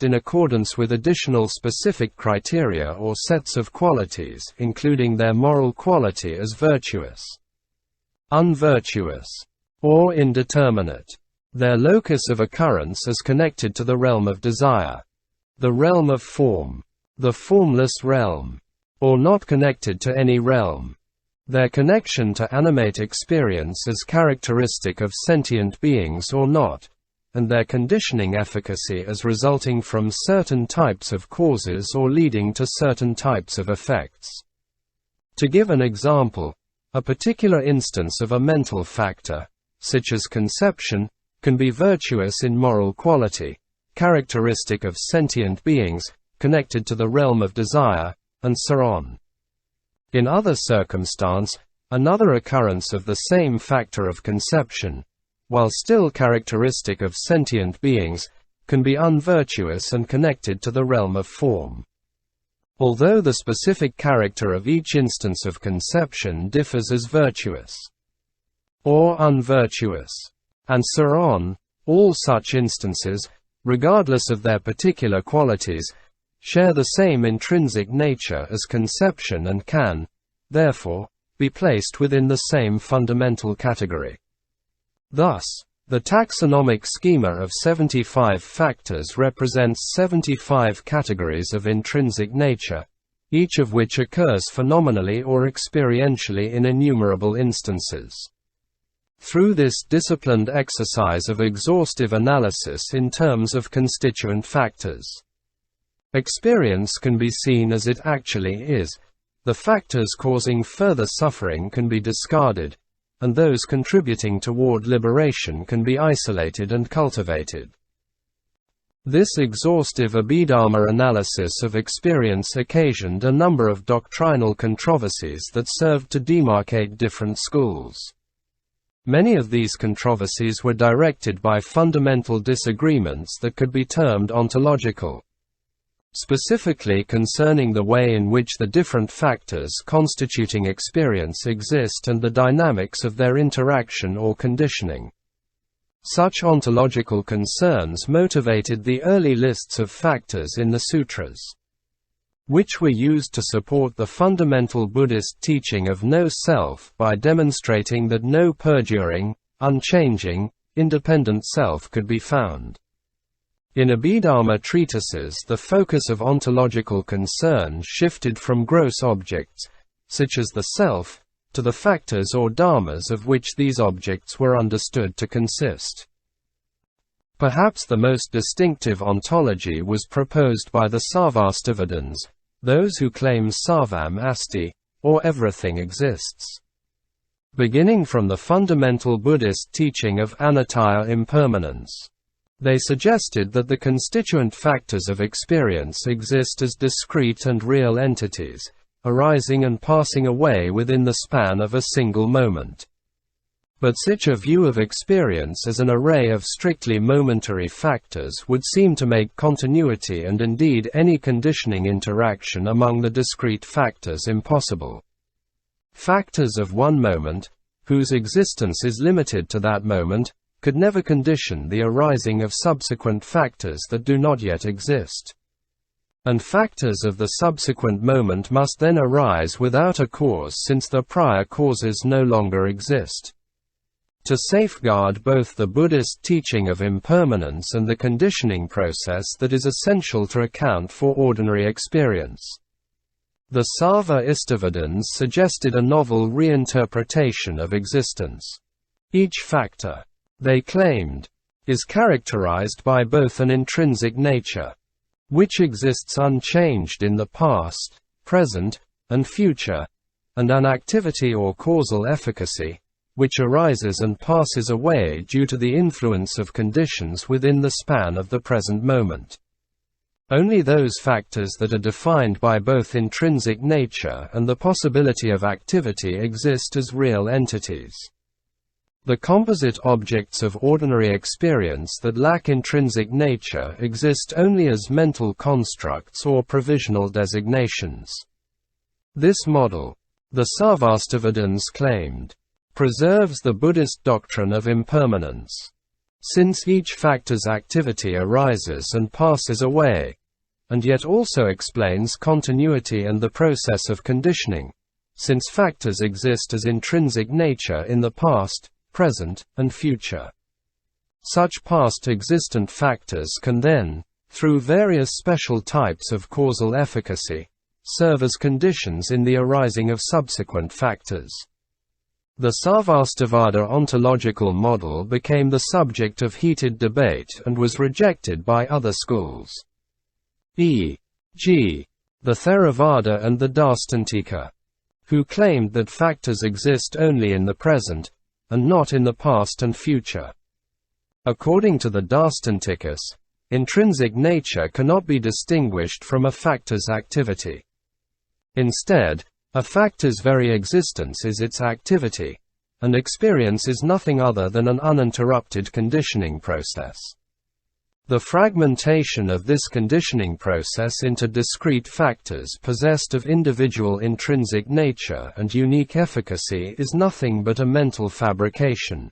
in accordance with additional specific criteria or sets of qualities, including their moral quality as virtuous, unvirtuous, or indeterminate, their locus of occurrence as connected to the realm of desire, the realm of form, the formless realm, or not connected to any realm, their connection to animate experience as characteristic of sentient beings or not, and their conditioning efficacy as resulting from certain types of causes or leading to certain types of effects. To give an example, a particular instance of a mental factor, such as conception, can be virtuous in moral quality, characteristic of sentient beings, connected to the realm of desire, and so on. In other circumstance, another occurrence of the same factor of conception, while still characteristic of sentient beings, can be unvirtuous and connected to the realm of form. Although the specific character of each instance of conception differs as virtuous or unvirtuous, and so on, all such instances, regardless of their particular qualities, share the same intrinsic nature as conception and can, therefore, be placed within the same fundamental category. Thus, the taxonomic schema of 75 factors represents 75 categories of intrinsic nature, each of which occurs phenomenally or experientially in innumerable instances. Through this disciplined exercise of exhaustive analysis in terms of constituent factors, experience can be seen as it actually is, the factors causing further suffering can be discarded, and those contributing toward liberation can be isolated and cultivated. This exhaustive Abhidharma analysis of experience occasioned a number of doctrinal controversies that served to demarcate different schools. Many of these controversies were directed by fundamental disagreements that could be termed ontological, specifically concerning the way in which the different factors constituting experience exist and the dynamics of their interaction or conditioning. Such ontological concerns motivated the early lists of factors in the Sutras, which were used to support the fundamental Buddhist teaching of no self by demonstrating that no perduring, unchanging, independent self could be found. In Abhidharma treatises, the focus of ontological concern shifted from gross objects, such as the self, to the factors or dharmas of which these objects were understood to consist. Perhaps the most distinctive ontology was proposed by the sarvāstivādins, those who claim sarvam asti, or everything exists. Beginning from the fundamental Buddhist teaching of anataya impermanence, they suggested that the constituent factors of experience exist as discrete and real entities, arising and passing away within the span of a single moment. But such a view of experience as an array of strictly momentary factors would seem to make continuity and indeed any conditioning interaction among the discrete factors impossible. Factors of one moment, whose existence is limited to that moment, could never condition the arising of subsequent factors that do not yet exist. And factors of the subsequent moment must then arise without a cause, since the prior causes no longer exist. To safeguard both the Buddhist teaching of impermanence and the conditioning process that is essential to account for ordinary experience, the sarvāstivādins suggested a novel reinterpretation of existence. Each factor, they claimed, is characterized by both an intrinsic nature, which exists unchanged in the past, present, and future, and an activity or causal efficacy, which arises and passes away due to the influence of conditions within the span of the present moment. Only those factors that are defined by both intrinsic nature and the possibility of activity exist as real entities. The composite objects of ordinary experience that lack intrinsic nature exist only as mental constructs or provisional designations. This model, the sarvāstivādins claimed, preserves the Buddhist doctrine of impermanence. since each factor's activity arises and passes away, and yet also explains continuity and the process of conditioning, since factors exist as intrinsic nature in the past, present, and future. Such past existent factors can then, through various special types of causal efficacy, serve as conditions in the arising of subsequent factors. The sarvāstivāda ontological model became the subject of heated debate and was rejected by other schools, e.g., the Theravada and the dārśṭāntika, who claimed that factors exist only in the present, and not in the past and future. According to the dārśṭāntikas, intrinsic nature cannot be distinguished from a factor's activity. Instead, a factor's very existence is its activity, and experience is nothing other than an uninterrupted conditioning process. The fragmentation of this conditioning process into discrete factors possessed of individual intrinsic nature and unique efficacy is nothing but a mental fabrication.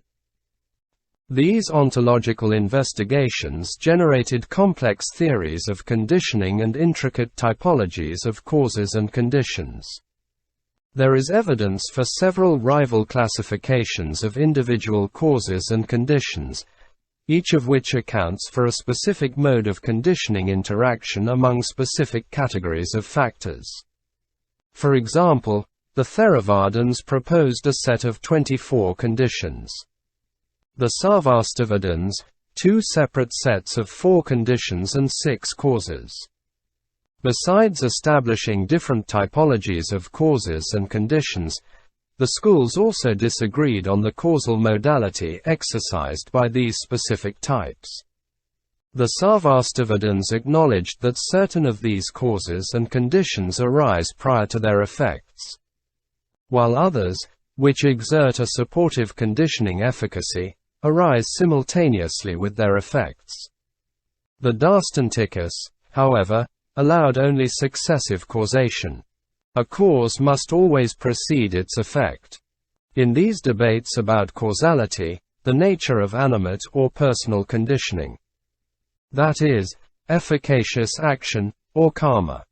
These ontological investigations generated complex theories of conditioning and intricate typologies of causes and conditions. There is evidence for several rival classifications of individual causes and conditions, each of which accounts for a specific mode of conditioning interaction among specific categories of factors. For example, the theravādins proposed a set of 24 conditions. The sarvāstivādins, 2 separate sets of 4 conditions and 6 causes. Besides establishing different typologies of causes and conditions, the schools also disagreed on the causal modality exercised by these specific types. The sarvāstivādins acknowledged that certain of these causes and conditions arise prior to their effects, while others, which exert a supportive conditioning efficacy, arise simultaneously with their effects. The dārśṭāntikas, however, allowed only successive causation. A cause must always precede its effect. In these debates about causality, the nature of animate or personal conditioning, that is, efficacious action, or karma,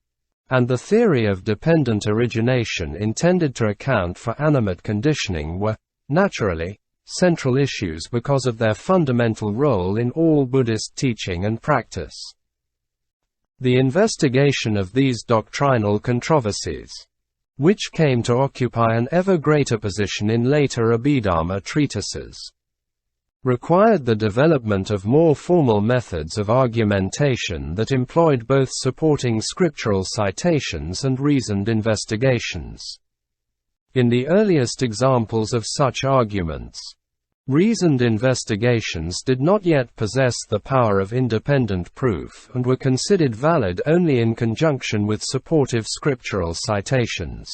and the theory of dependent origination intended to account for animate conditioning were, naturally, central issues because of their fundamental role in all Buddhist teaching and practice. The investigation of these doctrinal controversies, which came to occupy an ever greater position in later Abhidharma treatises, required the development of more formal methods of argumentation that employed both supporting scriptural citations and reasoned investigations. In the earliest examples of such arguments, reasoned investigations did not yet possess the power of independent proof and were considered valid only in conjunction with supportive scriptural citations.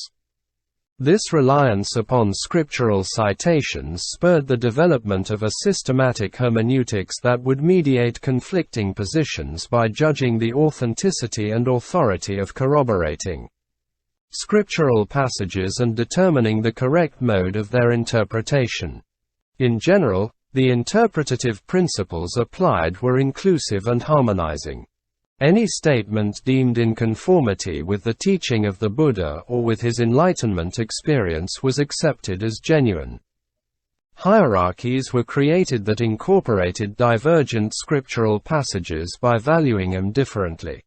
This reliance upon scriptural citations spurred the development of a systematic hermeneutics that would mediate conflicting positions by judging the authenticity and authority of corroborating scriptural passages and determining the correct mode of their interpretation. In general, the interpretative principles applied were inclusive and harmonizing. Any statement deemed in conformity with the teaching of the Buddha or with his enlightenment experience was accepted as genuine. Hierarchies were created that incorporated divergent scriptural passages by valuing them differently.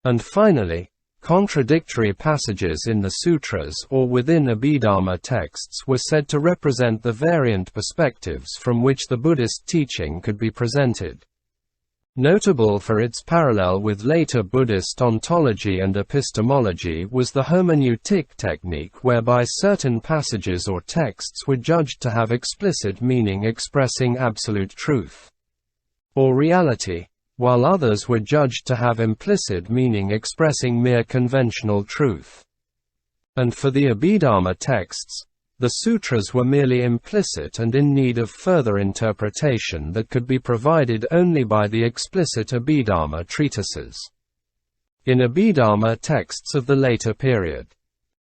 And finally, contradictory passages in the Sutras or within Abhidharma texts were said to represent the variant perspectives from which the Buddhist teaching could be presented. Notable for its parallel with later Buddhist ontology and epistemology was the hermeneutic technique whereby certain passages or texts were judged to have explicit meaning expressing absolute truth or reality, while others were judged to have implicit meaning expressing mere conventional truth. And for the Abhidharma texts, the sutras were merely implicit and in need of further interpretation that could be provided only by the explicit Abhidharma treatises. In Abhidharma texts of the later period,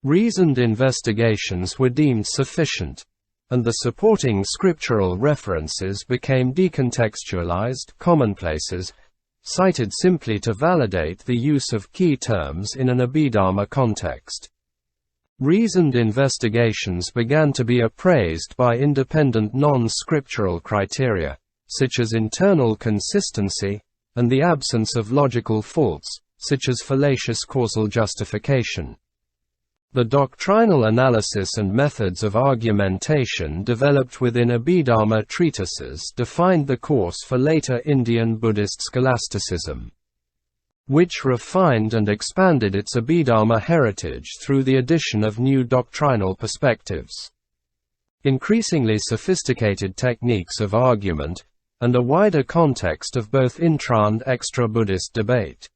reasoned investigations were deemed sufficient, and the supporting scriptural references became decontextualized commonplaces, cited simply to validate the use of key terms in an Abhidharma context. Reasoned investigations began to be appraised by independent non-scriptural criteria, such as internal consistency, and the absence of logical faults, such as fallacious causal justification. The doctrinal analysis and methods of argumentation developed within Abhidharma treatises defined the course for later Indian Buddhist scholasticism, which refined and expanded its Abhidharma heritage through the addition of new doctrinal perspectives, increasingly sophisticated techniques of argument, and a wider context of both intra- and extra-Buddhist debate.